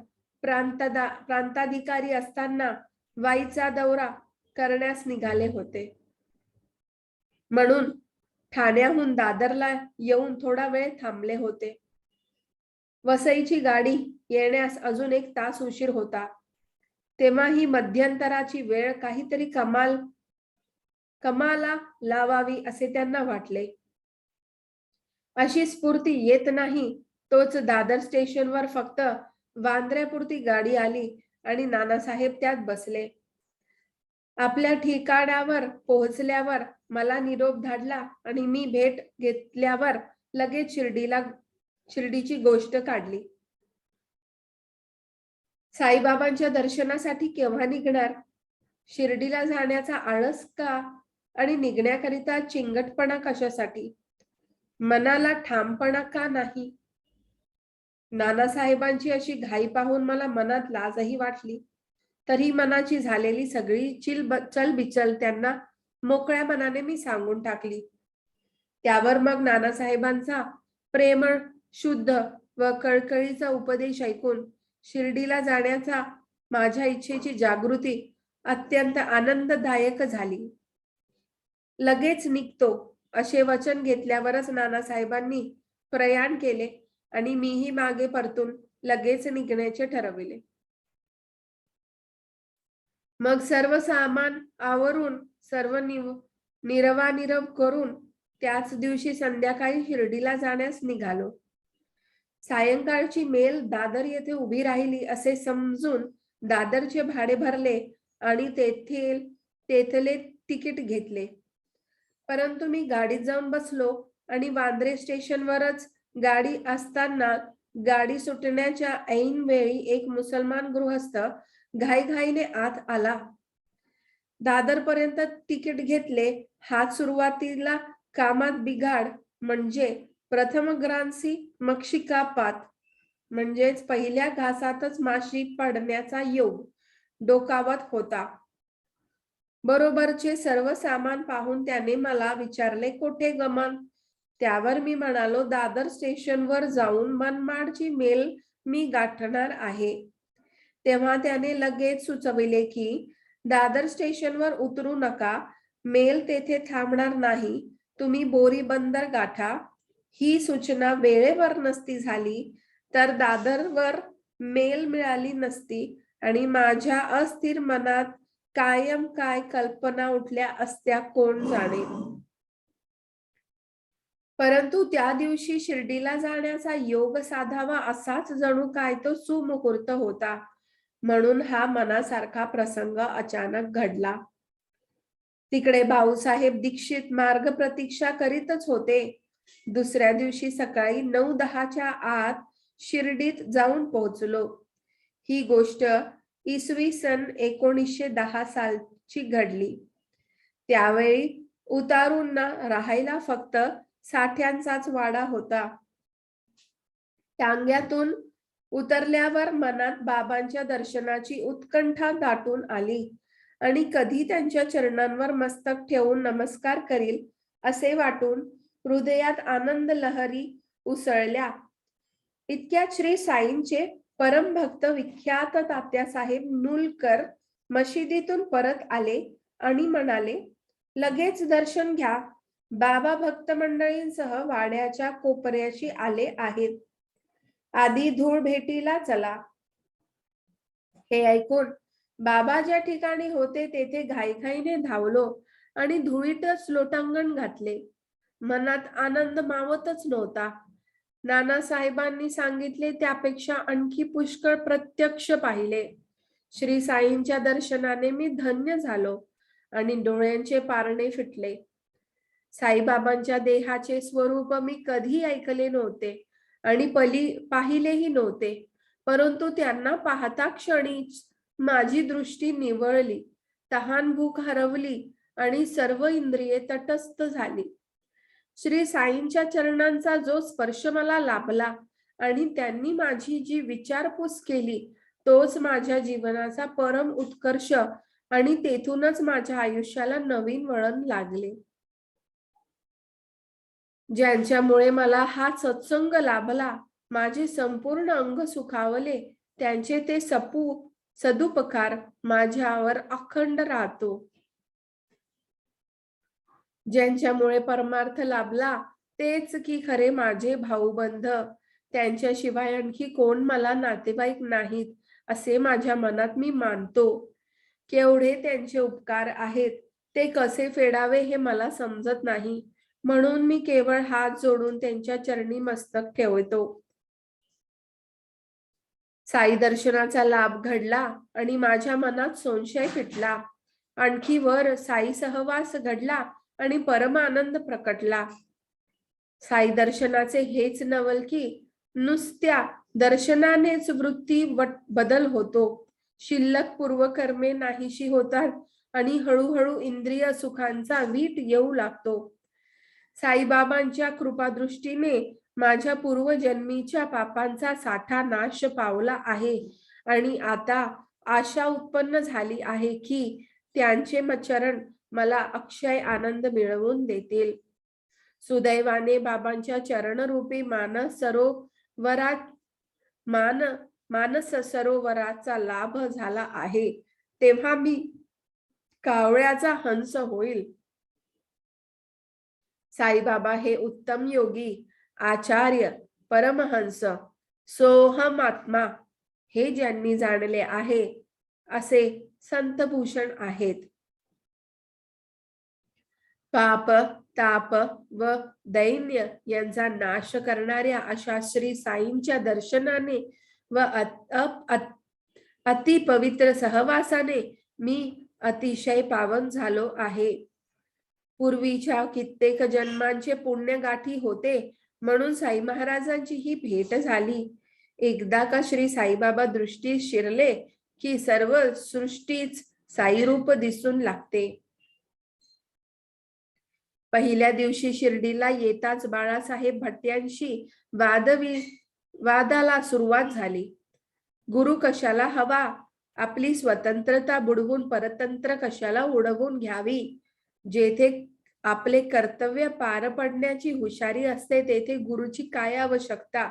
प्रांताधिकारी असताना वाईचा दौरा करण्यास निघाले होते. म्हणून ठाण्याहून दादरला येऊन थोडा वेळ थांबले होते. वसईची गाडी येण्यास अजून 1 तास उशीर होता. तेव्हा ही मध्यंतराची वेळ काहीतरी कमाला लावावी असे त्यांना वाटले. अशी स्फूर्ती येत नाही तोच दादर स्टेशनवर फक्त वांद्र्यापुरती गाडी आली आणि नानासाहेब त्यात बसले. आपल्या ठिकाणावर पोहोचल्यावर मला निरोप धाडला आणि मी भेट घेतल्यावर लगेच शिर्डीची गोष्ट काढली. साईबाबांच्या दर्शनासाठी केव्हा निघणार? शिर्डीला जाण्याचा आळस का आणि निघण्याकरिता चिंगटपणा कशासाठी? मनाला ठामपणा का नाही? नानासाहेबांची अशी घाई पाहून मला मनात लाजही वाटली. तरी मनाची झालेली सगळी चलबिचल त्यांना मोकळ्या मनाने मी सांगून टाकली. त्यावर मग नानासाहेबांचा प्रेमळ, शुद्ध व कळकळीचा उपदेश ऐकून शिर्डीला जाण्याचा माझ्या इच्छेची जागृती अत्यंत आनंददायक झाली. लगेच निघतो असे वचन घेतल्यावरच नानासाहेबांनी प्रयाण केले आणि मीही मागे परतून लगेच निघण्याचे ठरविले. मग सर्व सामान आवरून सर्व निरवानिरव करून त्याच दिवशी संध्याकाळी शिर्डीला जाण्यास निघालो. सायंकाळची मेल दादर येथे उभी राहिली असे समजून दादरचे भाडे भरले आणि तेथले तिकीट घेतले. परंतु मी गाडीत जाऊन बसलो आणि वांद्रे स्टेशनवरच गाडी असताना गाडी सुटण्याच्या ऐन वेळी एक मुसलमान गृहस्थ घाईघाईने आत आला. दादर पर्यंत तिकीट घेतले. हात सुरुवातीला कामात बिघाड म्हणजे प्रथमग्रांसी मक्षिकापात म्हणजेच पहिल्या घासातच माशी पडण्याचा योग डोकावत होता. बरोबरचे सर्व सामान पाहून त्याने मला विचारले, कोठे गमन? त्यावर मी म्हणालो, दादर स्टेशनवर जाऊन मनमाडची मेल मी गाठणार आहे. तेव्हा त्याने लगेच सुचविले की दादर स्टेशनवर उतरू नका, मेल तेथे थांबणार नाही, तुम्ही बोरी बंदर गाठा. ही सूचना वेळेवर नसती झाली तर दादरवर मेल मिळाली नसती आणि माझ्या अस्थिर मनात कायम काय कल्पना उठल्या असत्या कोण जाणे. परंतु त्या दिवशी शिर्डीला जाण्याचा योग साधावा असाच जणू काय तो सुमुहूर्त होता. म्हणून हा मनासारखा प्रसंग अचानक घडला. तिकडे भाऊसाहेब दीक्षित मार्ग प्रतीक्षा करीतच होते. दुसऱ्या दिवशी सकाळी 9-10च्या आत शिर्डीत जाऊन पोहोचलो. ही गोष्ट इसवी सन 1910 सालची घडली. त्यावेळी उतारूंना राहायला फक्त साठ्यांचाच वाडा होता. टांग्यातून उतरल्यावर मनात बाबांच्या दर्शनाची उत्कंठा दाटून आली आणि कधी त्यांच्या चरणांवर मस्तक ठेवून नमस्कार करील असे वाटून हृदयात आनंद लहरी उसळल्या. इतक्यात श्री साईंचे परमभक्त विख्यात तात्यासाहेब नुलकर मशिदीतून परत आले आणि म्हणाले, लगेच दर्शन घ्या, बाबा भक्त मंडळींसह वाड्याच्या कोपऱ्याशी आले आहेत, आधी धूळ भेटीला चला. हे ऐकून बाबा ज्या ठिकाणी होते तेथे घाईघाईने धावलो आणि धुळीतच लोटांगण घातले. मनात आनंद मावतच नव्हता. नानासाहेबांनी सांगितले त्यापेक्षा आणखी पुष्कळ प्रत्यक्ष पाहिले. श्री साईंच्या दर्शनाने मी धन्य झालो आणि डोळ्यांचे पारणे फिटले. साईबाबांच्या देहाचे स्वरूप मी कधी ऐकले नव्हते आणि पाहिलेही नव्हते. परंतु त्यांना पाहता क्षणीच माझी दृष्टी निवळली, तहान भूक हरवली आणि सर्व इंद्रिये तटस्थ झाली. श्री साईंच्या चरणांचा जो स्पर्श मला लाभला आणि त्यांनी माझी जी विचारपूस केली तोच माझ्या जीवनाचा परम उत्कर्ष आणि तेथूनच माझ्या आयुष्याला नवीन वळण लागले. ज्यांच्यामुळे मला हा सत्संग लाभला, माझे संपूर्ण अंग सुखावले, त्यांचे ते सदुपकार माझ्यावर अखंड राहतो. ज्यांच्यामुळे परमार्थ लाभला तेच की खरे माझे भाऊबंध. त्यांच्याशिवाय आणखी कोण मला नातेवाईक नाहीत असे माझ्या मनात मी मानतो. केवढे त्यांचे उपकार आहेत ते कसे फेडावे हे मला समजत नाही, म्हणून मी केवळ हात जोडून त्यांच्या चरणी मस्तक ठेवतो. साई दर्शनाचा लाभ घडला आणि माझ्या मनात संशय फिटला. आणखी वर साई सहवास घडला आणि परम आनंद प्रकटला. साई दर्शनाचे हेच नवल की नुसत्या दर्शनानेच वृत्ती बदल होतो. शिल्लक पूर्वकर्मे नाहीशी होतात आणि हळूहळू इंद्रिय सुखांचा वीट येऊ लागतो. साईबाबांच्या कृपादृष्टीने माझ्या पूर्वजन्मीच्या पापांचा साठा नाश पावला आहे आणि आता आशा उत्पन्न झाली आहे की त्यांचे चरण मला अक्षय आनंद मिळवून देतील. सुदैवाने बाबांच्या चरणरूपी मानस सरोवराचा लाभ झाला आहे. तेव्हा मी कावळ्याचा हंस होईल. साईबाबा हे उत्तम योगी, आचार्य, परमहंस, सोहमात्मा हे ज्यांनी जाणले आहे असे संतभूषण आहेत. पाप, ताप व दैन्य यांचा नाश करणाऱ्या अशा श्री साईंच्या दर्शनाने व अति पवित्र सहवासाने मी अतिशय पावन झालो आहे. पूर्वीच्या कित्येक जन्मांचे पुण्य गाठी होते म्हणून साई महाराजांची ही भेट झाली. एकदा का श्री साईबाबा दृष्टीस शिरले की सर्व सृष्टीच साई रूप दिसून लागते. पहिल्या दिवशी शिर्डीला येताच बाळासाहेब भट्ट्यांशी वादाला सुरुवात झाली. गुरु कशाला हवा, आपली स्वतंत्रता बुडवून परतंत्र कशाला उडवून घ्यावी. जेथे आपले कर्तव्य पार पडण्याची हुशारी असते तेथे गुरुची काय आवश्यकता.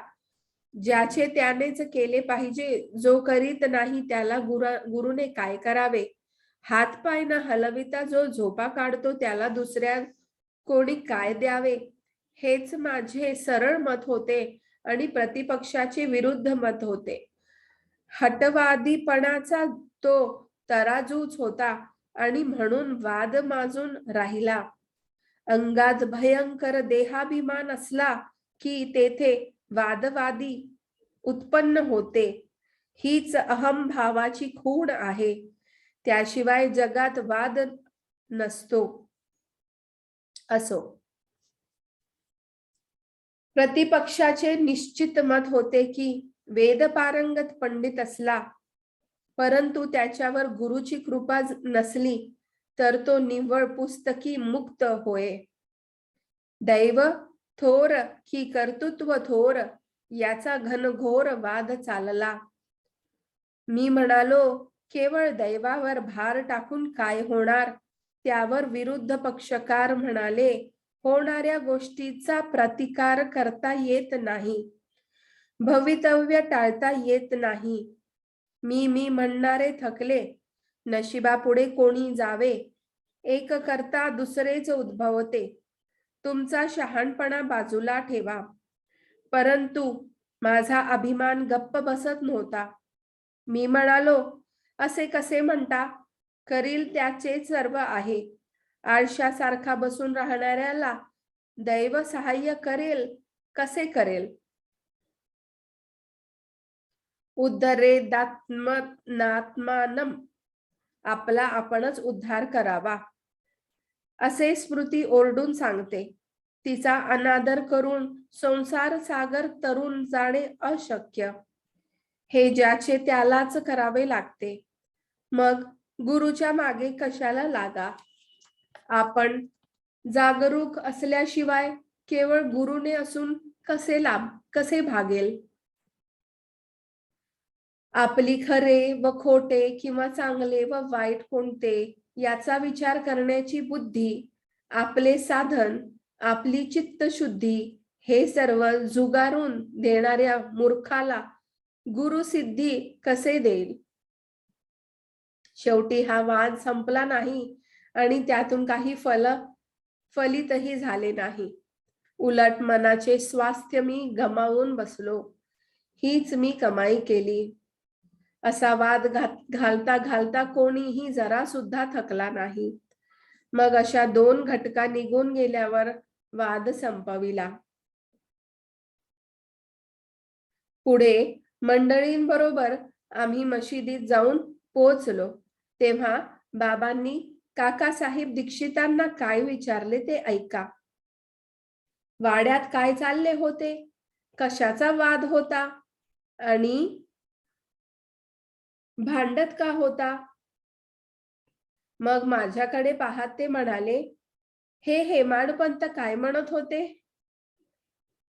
ज्याचे त्यानेच केले पाहिजे. जो करीत नाही त्याला गुरुने काय करावे. हातपाय न हलविता जो झोपा काढतो त्याला दुसऱ्या कोणी काय द्यावे. हेच माझे सरळ मत होते आणि प्रतिपक्षाचे विरुद्ध मत होते. हटवादीपणाचा तो तराजूच होता आणि म्हणून वाद माजून राहिला. अंगात भयंकर देहाभिमान असला की तेथे वादवादी उत्पन्न होते. हीच अहंभावाची खूण आहे. त्याशिवाय जगात वाद नसतो. असो, प्रतिपक्षाचे निश्चित मत होते की वेद पारंगत पंडित असला परंतु त्याच्यावर गुरुची कृपा नसली तर तो निव्वळ पुस्तकी मुक्त होय. दैव थोर की कर्तृत्व थोर याचा घनघोर वाद चालला. मी म्हणालो, केवळ दैवावर भार टाकून काय होणार. त्यावर विरुद्ध पक्षकार म्हणाले, होणाऱ्या गोष्टीचा प्रतिकार करता येत नाही, भवितव्य टाळता येत नाही. मी म्हणणारे थकले. नशिबापुढे कोणी जावे. एक करता दुसरेच उद्भवते. तुमचा शहाणपणा बाजूला ठेवा. परंतु माझा अभिमान गप्प बसत नव्हता. मी म्हणालो, असे कसे म्हणता. करील त्याचे सर्व आहे. आळशासारखा बसून राहणाऱ्याला दैव सहाय्य करेल कसे करेल. उद्धरेदात्मनात्मानम, आपला आपणच उद्धार करावा असे स्मृती ओरडून सांगते. तिचा अनादर करून संसार सागर तरून जाणे अशक्य. हे ज्याचे त्यालाच करावे लागते. मग गुरुच्या मागे कशाला लागा. आपण जागरूक असल्याशिवाय केवळ गुरुने असून कसे भागेल. आपली खरे व खोटे किंवा चांगले व वाईट कोणते याचा विचार करण्याची बुद्धी, आपले साधन, आपली चित्तशुद्धी हे सर्व जुगारून देणाऱ्या मूर्खाला गुरु सिद्धी कसे देईल. शेवटी हा वाद संपला नाही आणि त्यातून काही फलितही झाले नाही. उलट मनाचे स्वास्थ्य मी गमावून बसलो. हीच मी कमाई केली. असा वाद घालता घालता कोणीही जरा सुद्धा थकला नाही. मग अशा 2 घटका निघून गेल्यावर वाद संपविला. पुढे मंडळींबरोबर आम्ही मशिदीत जाऊन पोहोचलो तेव्हा बाबांनी काकासाहेब दीक्षितांना काय विचारले ते ऐका. वाड्यात काय चालले होते, कशाचा वाद होता आणि भांडत का होता. मग माझ्याकडे पाहत ते म्हणाले, हे हेमाडपंत काय म्हणत होते.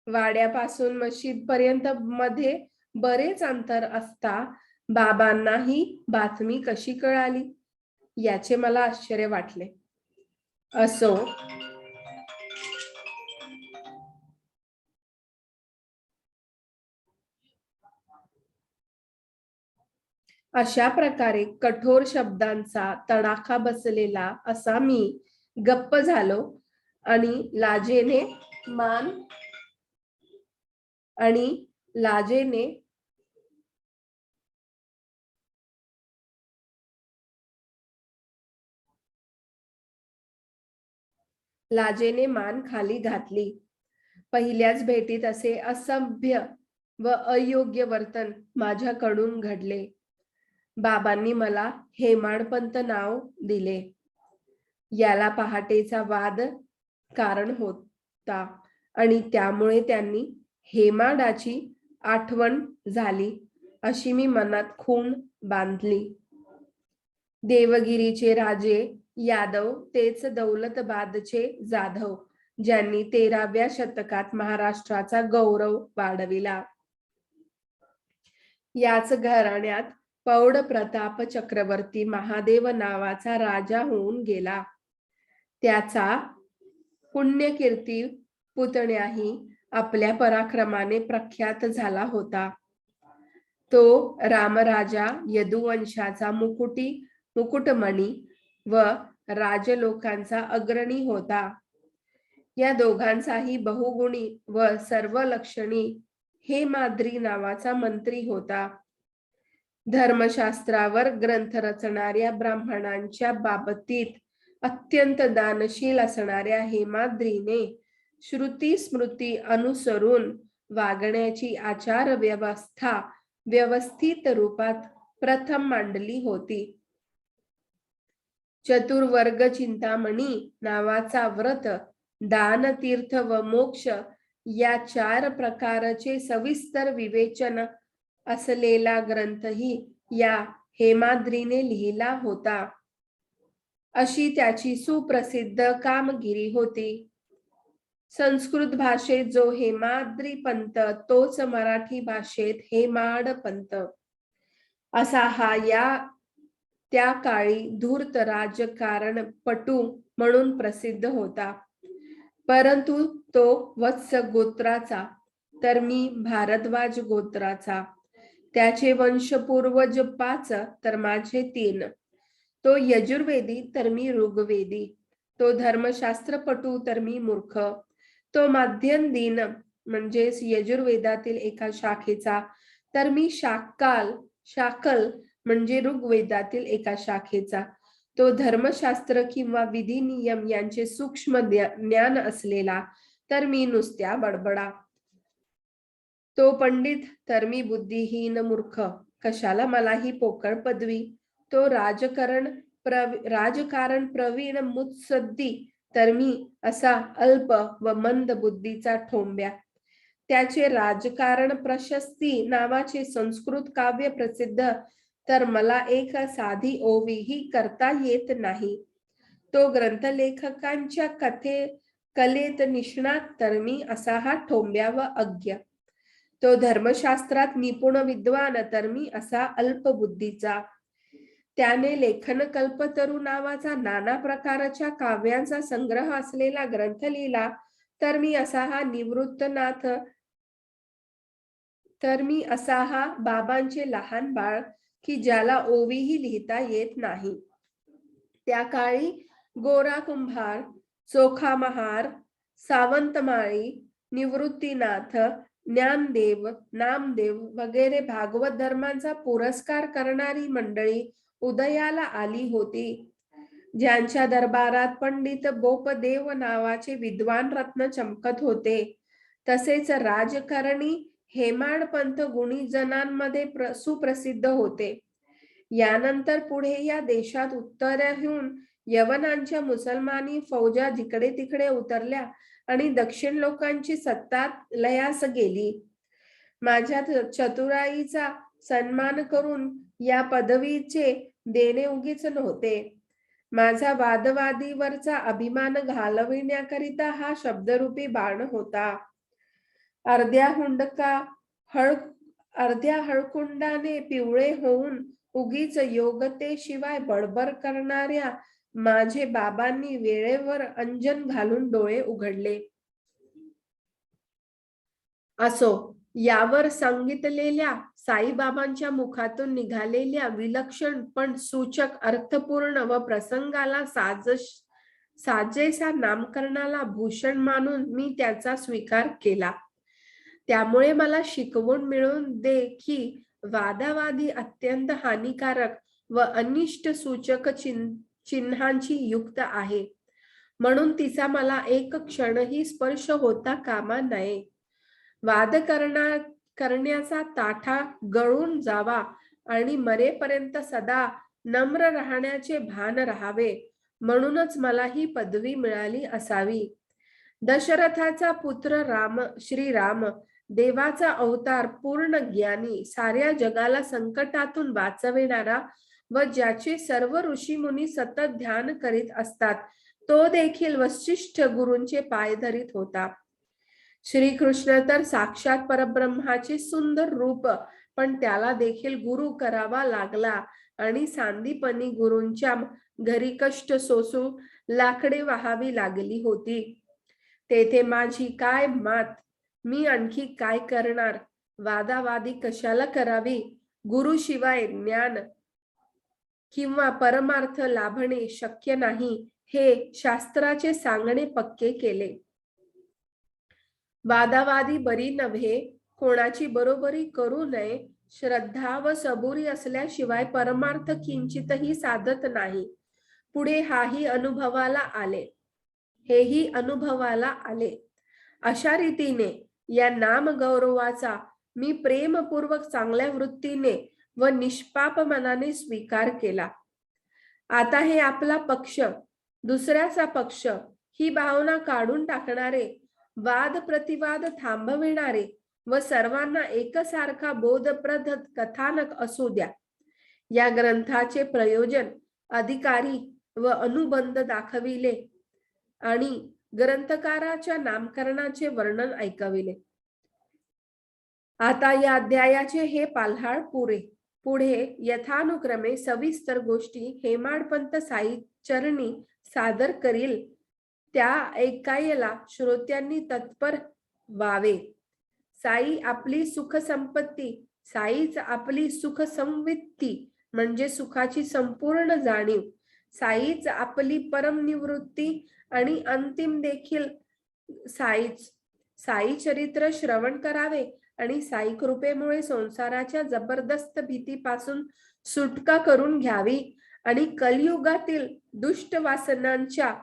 वाड्यापासून मशीद पर्यंत मध्ये बरेच अंतर असता बाबांना ही बातमी कशी कळाली याचे मला आश्चर्य वाटले. असो, अशा प्रकारे कठोर शब्दांचा तडाखा बसलेला असा मी गप्प झालो आणि लाजेने मान खाली घातली. पहिल्याच भेटीत असे असभ्य व अयोग्य वर्तन माझ्याकडून घडले. बाबांनी मला हेमाडपंत नाव दिले. याला पहाटेचा वाद कारण होता आणि त्यामुळे त्यांनी हेमाडाची आठवण झाली अशी मी मनात खूण बांधली. देवगिरीचे राजे यादव तेच दौलताबादचे जाधव ज्यांनी 13व्या शतकात महाराष्ट्राचा गौरव वाढविला. याच घराण्यात पौड प्रताप चक्रवर्ती महादेव नावाचा राजा होऊन गेला. त्याचा पुण्यकीर्ती पुतण्याही आपल्या पराक्रमाने प्रख्यात झाला होता. तो रामराजा यदुवंशाचा मुकुटमणी व राजलोकांचा अग्रणी होता. या दोघांचाही बहुगुणी व सर्वलक्षणी हेमाद्री नावाचा मंत्री होता. धर्मशास्त्रावर ग्रंथ रचणाऱ्या ब्राह्मणांच्या बाबतीत अत्यंत दानशील असणाऱ्या हेमाद्रीने श्रुती स्मृती अनुसरून वागण्याची आचार व्यवस्था व्यवस्थित रूपात प्रथम मांडली होती. चतुर्वर्ग चिंतामणी नावाचा व्रत, दान, तीर्थ व मोक्ष या 4 प्रकारचे सविस्तर विवेचन असलेला ग्रंथही या हेमाद्रीने लिहिला होता. अशी त्याची सुप्रसिद्ध कामगिरी होती. संस्कृत भाषेत जो हेमाद्री पंत तोच मराठी भाषेत हेमाडपंत असा हा त्या काळी धूर्त राजकारणपटू म्हणून प्रसिद्ध होता. परंतु तो वत्स गोत्राचा तर मी भारद्वाज गोत्राचा. त्याचे वंशपूर्वज 5 तर माझे 3. तो यजुर्वेदी तर मी ऋग्वेदी. तो धर्मशास्त्रपटू तर मी मूर्ख. तो मध्यम दिन म्हणजेच यजुर्वेदातील एका शाखेचा तर मी शाकल म्हणजे ऋग्वेदातील एका शाखेचा. तो धर्मशास्त्र किंवा विधी नियम यांचे सूक्ष्म ज्ञान असलेला तर मी नुसत्या बडबडा. तो पंडित तर मी बुद्धिहीन मूर्ख. कशाला मला ही पोकळ पदवी. तो राजकारण प्रवीण मुत्सद्दी तर मी असा अल्प व मंद बुद्धीचा ठोंब्या. त्याचे राजकारण प्रशस्ती नावाचे संस्कृत काव्य प्रसिद्ध तर मला एक साधी ओवीही करता येत नाही. तो ग्रंथलेखकांच्या कलेत निष्णात तर मी असा हा ठोंब्या व अज्ञ. तो धर्मशास्त्रात निपुण विद्वान तर मी असा अल्पबुद्धीचा. त्याने लेखन कल्पतरू नावाचा नाना प्रकारच्या काव्यांचा संग्रह असलेला ग्रंथ लिहिला तर मी असा हा निवृत्तनाथ. तर मी असा हा बाबांचे लहान बाळ की ज्याला ओवीही लिहिता येत नाही. त्या काळी गोरा कुंभार, चोखा महार, सावंतमाळी, निवृत्तीनाथ, ज्ञानदेव, नामदेव वगैरे भागवत धर्मांचा पुरस्कार करणारी मंडळी उदयाला आली होती. ज्यांच्या दरबारात पंडित बोपदेव नावाचे विद्वान रत्न चमकत होते, तसेच राजकारणी हेमाडपंत गुणीजनांमध्ये सुप्रसिद्ध होते. यानंतर पुढे या देशात उत्तरेहून यवनांच्या मुसलमानी फौजा जिकडे तिकडे उतरल्या आणि दक्षिण लोकांची सत्ता लयास गेली. माझ्या चतुराईचा सन्मान करून या पदवीचे देणे उगीच नव्हते. माझा वादवादीवरचा अभिमान घालविण्याकरिता हा शब्दरूपी बाण होता. अर्ध्या हळकुंडाने पिवळे होऊन उगीच योग्यतेशिवाय बडबड करणाऱ्या माझे बाबांनी वेळेवर अंजन घालून डोळे उघडले. असो, यावर सांगितलेल्या साईबाबांच्या मुखातून निघालेल्या विलक्षण पण सूचक, अर्थपूर्ण व प्रसंगाला साजेसा नामकरणाला भूषण मानून मी त्याचा स्वीकार केला. त्यामुळे मला शिकवून मिळवून दे की वादावादी अत्यंत हानिकारक व अनिष्ट सूचक चिन्हांची युक्त आहे, म्हणून तिचा मला एक क्षणही स्पर्श होता कामा नये. वाद करण्याचा ताठा गळून जावा आणि मरेपर्यंत सदा नम्र राहण्याचे भान राहावे, म्हणूनच मला ही पदवी मिळाली असावी. दशरथाचा पुत्र श्रीराम, देवाचा अवतार, पूर्ण ज्ञानी, साऱ्या जगाला संकटातून वाचविणारा व ज्याचे सर्व ऋषी मुनी सतत ध्यान करीत असतात, तो देखील वसिष्ठ गुरूंचे पाय धरीत होता. श्रीकृष्ण तर साक्षात परब्रह्माचे सुंदर रूप, पण त्याला देखील गुरु करावा लागला आणि सांदीपनी गुरूंच्या घरी कष्ट सोसू लाकडे व्हावी लागली होती. तेथे माझी काय मात, मी आणखी काय करणार? वादावादी कशाला करावी? गुरुशिवाय ज्ञान किंवा परमार्थ लाभणे शक्य नाही, हे शास्त्राचे सांगणे पक्के केले. वादावादी बरी नव्हे, कोणाची बरोबरी करू नये. श्रद्धा व सबुरी असल्याशिवाय परमार्थ किंचितही साधत नाही. पुढे हेही अनुभवाला आले. अशा रीतीने या नाम गौरवाचा मी प्रेमपूर्वक चांगल्या वृत्तीने व निष्पाप मनाने स्वीकार केला. आता हे आपला पक्ष, दुसऱ्याचा पक्ष ही भावना काढून टाकणारे, वाद प्रतिवाद थांबविणारे व सर्वांना एकसारखा बोधप्रद कथानक असू द्या. या ग्रंथाचे प्रयोजन, अधिकारी व अनुबंध दाखविले आणि ग्रंथकाराच्या नामकरणाचे वर्णन ऐकविले. आता या अध्यायाचे हे पाल्हाळ पुरे. पुढे यथानुक्रमे सविस्तर गोष्टी हेमाडपंत साई चरणी सादर करील, त्या ऐकायला श्रोत्यांनी तत्पर व्हावे. साई आपली सुख संपत्ती, साईच आपली सुख संवित्ती म्हणजे सुखाची संपूर्ण जाणीव, साईच आपली परम निवृत्ती आणि अंतिम देखील साईच. साई चरित्र श्रवण करावे आणि साई कृपेमुळे संसाराच्या जबरदस्त भीतीपासून सुटका करून घ्यावी आणि कलियुगातील दुष्ट वासनांच्या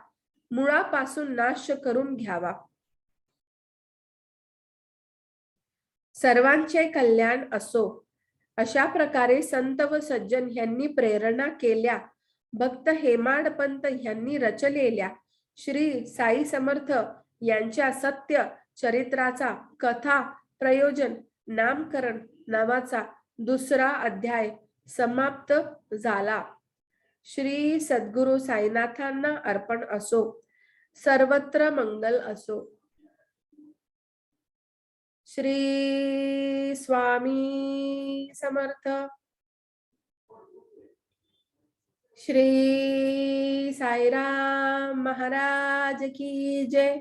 मुळापासून नाश करून घ्यावा. सर्वांचे कल्याण असो, अशा प्रकारे संत व सज्जन यांनी प्रेरणा केल्या. भक्त हेमाडपंत यांनी रचलेल्या श्री साई समर्थ यांच्या सत्य चरित्राचा कथा प्रयोजन नामकरण नावाचा दुसरा अध्याय समाप्त झाला. श्री सद्गुरु साईनाथांना अर्पण असो. सर्वत्र मंगल असो. श्री स्वामी समर्थ. श्री साईराम महाराज की जय.